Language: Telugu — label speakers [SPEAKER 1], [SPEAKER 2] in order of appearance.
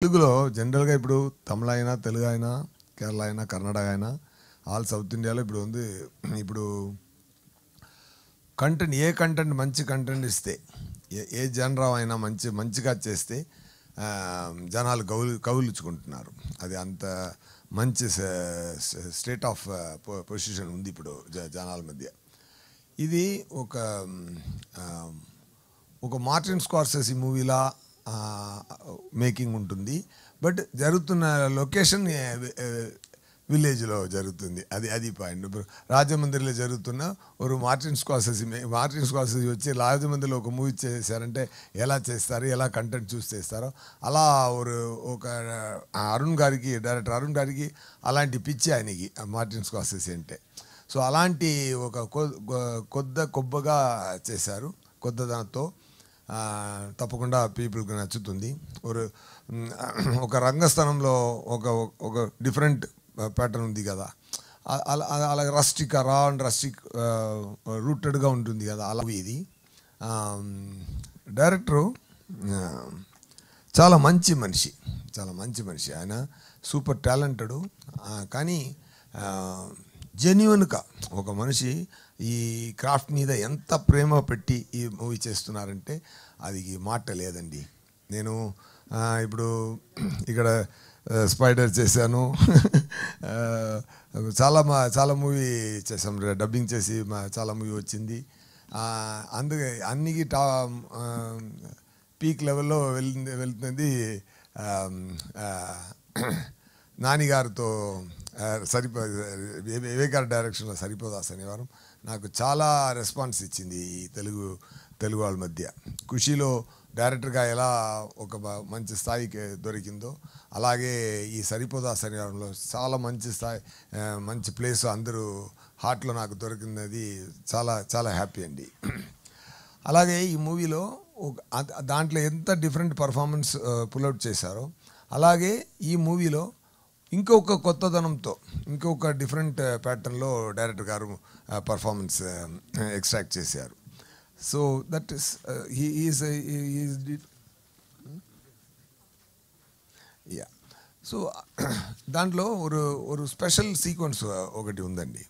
[SPEAKER 1] తెలుగులో జనరల్‌గా ఇప్పుడు తమిళ అయినా, తెలుగు అయినా, కేరళ అయినా, కర్ణాటక అయినా ఆల్ సౌత్ ఇండియాలో ఇప్పుడు ఉంది. ఇప్పుడు కంటెంట్ మంచి కంటెంట్ ఇస్తే ఏ జనరా అయినా మంచిగా చేస్తే జనాలు కౌలించుకుంటున్నారు. అది అంత మంచి స్టేట్ ఆఫ్ పొజిషన్ ఉంది ఇప్పుడు జనాల మధ్య. ఇది ఒక మార్టిన్ స్కార్సెసీ మూవీలా మేకింగ్ ఉంటుంది. బట్ జరుగుతున్న లొకేషన్ విలేజ్లో జరుగుతుంది. అది పాయింట్. ఇప్పుడు రాజమండ్రిలో జరుగుతున్న ఒక మార్టిన్ స్కార్సెసీ వచ్చి రాజమండ్రిలో ఒక మూవీ చేశారంటే ఎలా చేస్తారు, ఎలా కంటెంట్ చూస్ చేస్తారో అలా ఒక డైరెక్టర్ అరుణ్ గారికి అలాంటి పిచ్చి ఆయనకి మార్టిన్ స్కార్సెసీ అంటే. సో అలాంటి ఒక కొబ్బగా చేశారు. కొత్తదనంతో తప్పకుండా పీపుల్కి నచ్చుతుంది. ఒక రంగస్థలంలో ఒక డిఫరెంట్ ప్యాటర్న్ ఉంది కదా, అలాగే రా అండ్ రస్టిక్ రూటెడ్గా ఉంటుంది కదా, అలా ఇది. డైరెక్టరు చాలా మంచి మనిషి. ఆయన సూపర్ టాలెంటెడ్. కానీ జెన్యున్గా ఒక మనిషి ఈ క్రాఫ్ట్ మీద ఎంత ప్రేమ పెట్టి ఈ మూవీ చేస్తున్నారంటే అది మాట లేదండి. నేను ఇప్పుడు ఇక్కడ స్పైడర్ చేశాను. చాలా మూవీ చేసాం, డబ్బింగ్ చేసి చాలా మూవీ వచ్చింది. అందుకే అన్నికి పీక్ లెవెల్లో వెళ్తుంది. నానిగారితో వివేకార్ డైరెక్షన్లో సరిపోదా శనివారం నాకు చాలా రెస్పాన్స్ ఇచ్చింది. ఈ తెలుగు వాళ్ళ మధ్య ఖుషీలో డైరెక్టర్గా ఎలా ఒక మంచి స్థాయికి దొరికిందో అలాగే ఈ సరిపోదా శనివారంలో చాలా మంచి ప్లేస్ అందరూ హార్ట్లో నాకు దొరికినది చాలా హ్యాపీ అండి. అలాగే ఈ మూవీలో దాంట్లో ఎంత డిఫరెంట్ పర్ఫార్మెన్స్ పుల్అవుట్ చేశారో అలాగే ఈ మూవీలో ఇంకొక కొత్తదనంతో ఇంకొక డిఫరెంట్ ప్యాటర్న్లో డైరెక్టర్ గారు పర్ఫార్మెన్స్ ఎక్స్ట్రాక్ట్ చేశారు. So that is yeah. So దాంట్లో ఒక స్పెషల్ సీక్వెన్స్ ఒకటి ఉందండి.